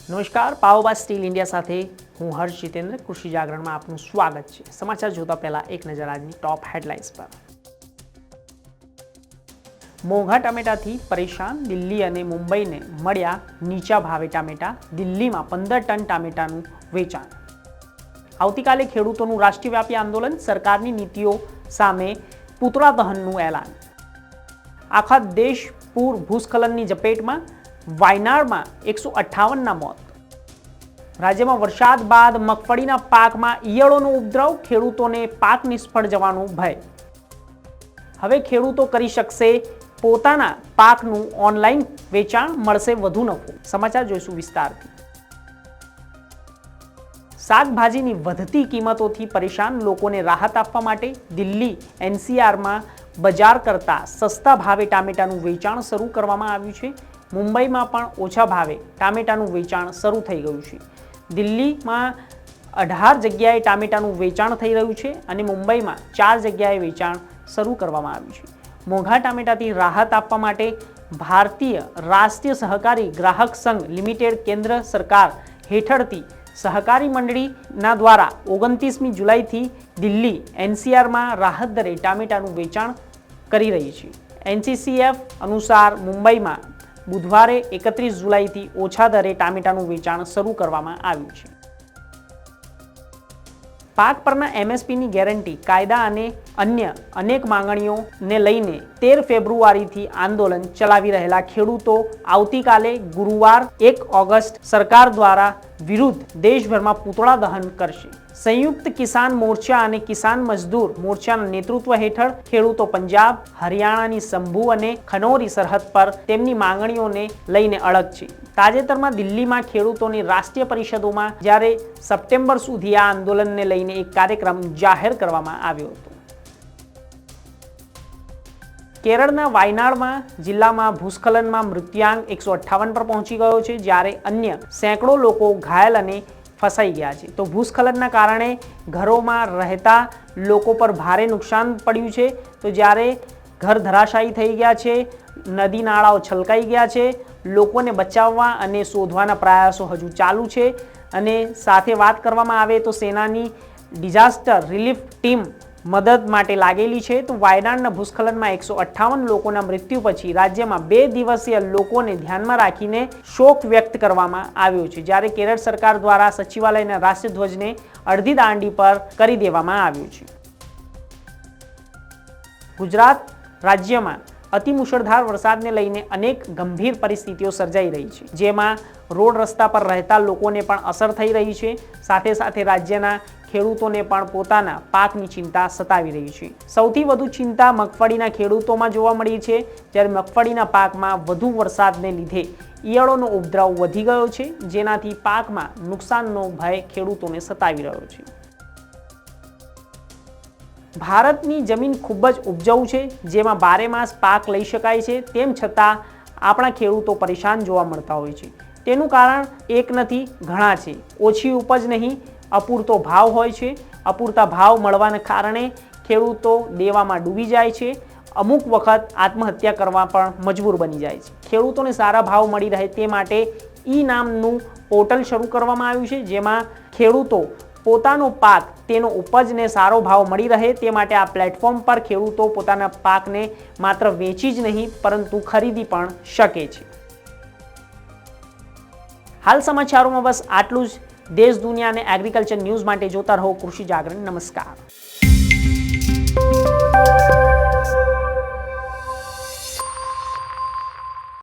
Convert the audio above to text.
નમસ્કાર, પાવોબા steel India સાથે હું હર્ષ જીતેન્દ્ર. કૃષિ જાગરણમાં આપનું સ્વાગત છે. સમાચાર જોતા પહેલા એક નજર આજની ટોપ હેડલાઇન્સ પર. મોંઘા ટામેટાથી પરેશાન દિલ્હી અને મુંબઈને મળ્યા નીચા ભાવે ટામેટા. દિલ્હીમાં 15 ટન ટામેટાનું વેચાણ. આવતીકાલે ખેડૂતોનું રાષ્ટ્રવ્યાપી આંદોલન. સરકારની નીતિઓ સામે પૂતળા દહનનું એલાન. આખા દેશ પૂર ભૂસ્ખલનની ઝપેટમાં. વાયનાડમાં 158ના મોત. રાજ્યમાં વરસાદ બાદ મગફળીના પાકમાં ઈયળોનો ઉપદ્રવ. ખેડૂતોને પાક નિષ્ફળ જવાનો ભય. હવે ખેડૂતો કરી શકશે પોતાના પાકનું ઓનલાઈન વેચાણ, મળશે વધુ નફો. સમાચાર જોઈશું વિસ્તારથી. શાકભાજીની વધતી કિંમતોથી પરેશાન લોકોને રાહત આપવા માટે દિલ્હી એનસીઆરમાં બજાર કરતાં સસ્તા ભાવે ટામેટાનું વેચાણ શરૂ કરવામાં આવ્યું છે. મુંબઈમાં પણ ઓછા ભાવે ટામેટાનું વેચાણ શરૂ થઈ ગયું છે. દિલ્હીમાં 18 જગ્યાએ ટામેટાનું વેચાણ થઈ રહ્યું છે અને મુંબઈમાં 4 જગ્યાએ વેચાણ શરૂ કરવામાં આવ્યું છે. મોંઘા ટામેટાથી રાહત આપવા માટે ભારતીય રાષ્ટ્રીય સહકારી ગ્રાહક સંઘ લિમિટેડ કેન્દ્ર સરકાર હેઠળથી સહકારી મંડળીના દ્વારા 29મી જુલાઈથી દિલ્હી એનસીઆરમાં રાહત દરે ટામેટાનું વેચાણ કરી રહી છે. એનસીસીએફ અનુસાર મુંબઈમાં બુધવારે 31 જુલાઈથી ઓછા દરે ટામેટાનું વેચાણ શરૂ કરવામાં આવ્યું છે. પાક પરના એમએસપીની ગેરંટી, કાયદા અને અન્ય અનેક માંગણીઓને લઈને 13 ફેબ્રુઆરીથી આંદોલન ચલાવી રહેલા ખેડૂતો આવતીકાલે ગુરુવાર 1 ઓગસ્ટ સરકાર દ્વારા વિરુદ્ધ દેશભરમાં પૂતળા દહન કરશે. સંયુક્ત કિસાન મોરચા અને કિસાન મજદૂર મોરચાના નેતૃત્વ હેઠળ ખેડૂતો પંજાબ, હરિયાણાની સંભુ અને ખનૌરી સરહદ પર તેમની માંગણીઓને લઈને અડગ છે. તાજેતરમાં દિલ્હીમાં ખેડૂતોની રાષ્ટ્રીય પરિષદોમાં જ્યારે સપ્ટેમ્બર સુધી આ આંદોલનને લઈને એક કાર્યક્રમ જાહેર કરવામાં આવ્યો હતો. કેરળના વાયનાડમાં જિલ્લામાં ભૂસ્ખલનમાં મૃત્યુઆંક 158 પર પહોંચી ગયો છે, જ્યારે અન્ય સેંકડો લોકો ઘાયલ અને ફસાઈ ગયા છે. તો ભૂસ્ખલનના કારણે ઘરોમાં રહેતા લોકો પર ભારે નુકસાન પડ્યું છે. તો જ્યારે ઘર ધરાશાયી થઈ ગયા છે, નદી નાળાઓ છલકાઈ ગયા છે, લોકોને બચાવવા અને શોધવાના પ્રયાસો હજુ ચાલુ છે. અને સાથે વાત કરવામાં આવે તો સેનાની ડિઝાસ્ટર રિલીફ ટીમ મદદ માટે લાગેલી છે. તો વાયનાડના ભૂસ્ખલનમાં 158 લોકોના મૃત્યુ પછી રાજ્યમાં 2 દિવસીય લોકોને ધ્યાનમાં રાખીને શોક વ્યક્ત કરવામાં આવ્યો છે, જ્યારે કેરળ સરકાર દ્વારા સચિવાલયના રાષ્ટ્રધ્વજને અડધી દાંડી પર કરી દેવામાં આવ્યો છે. ગુજરાત રાજ્યમાં અતિ મુશળધાર વરસાદને લઈને અનેક ગંભીર પરિસ્થિતિઓ સર્જાઈ રહી છે, જેમાં રોડ રસ્તા પર રહેતા લોકોને પણ અસર થઈ રહી છે. સાથે સાથે રાજ્યના ખેડૂતોને પણ પોતાના પાકની ચિંતા સતાવી રહી છે. સૌથી વધુ ચિંતા મગફળીના ખેડૂતોમાં જોવા મળી છે, જ્યારે મગફળીના પાકમાં વધુ વરસાદને લીધે ઈયળોનો ઉપદ્રવ વધી ગયો છે, જેનાથી પાકમાં નુકસાનનો ભય ખેડૂતોને સતાવી રહ્યો છે. ભારતની જમીન ખૂબ જ ઉપજાઉ છે, જેમાં 12 માસ પાક લઈ શકાય છે. તેમ છતાં આપણા ખેડૂતો પરેશાન જોવા મળતા હોય છે. તેનું કારણ એક નથી, ઘણા છે. ઓછી ઉપજ નહીં, અપૂરતો ભાવ હોય છે. અપૂરતા ભાવ મળવાને કારણે ખેડૂતો દેવામાં ડૂબી જાય છે. અમુક વખત આત્મહત્યા કરવા પણ મજબૂર બની જાય છે. ખેડૂતોને સારા ભાવ મળી રહે તે માટે ઈ નામનું પોર્ટલ શરૂ કરવામાં આવ્યું છે, જેમાં ખેડૂતો પોતાનો પાક, તેનો ઉપજને સારો ભાવ મળી રહે તે માટે આ પ્લેટફોર્મ પર ખેડૂતો પોતાના પાકને માત્ર વેચી જ નહીં પરંતુ ખરીદી પણ શકે છે. હાલ સમાચારોમાં બસ આટલું જ. દેશ દુનિયા અને એગ્રીકલ્ચર ન્યૂઝ માટે જોતા રહો કૃષિ જાગરણ. નમસ્કાર.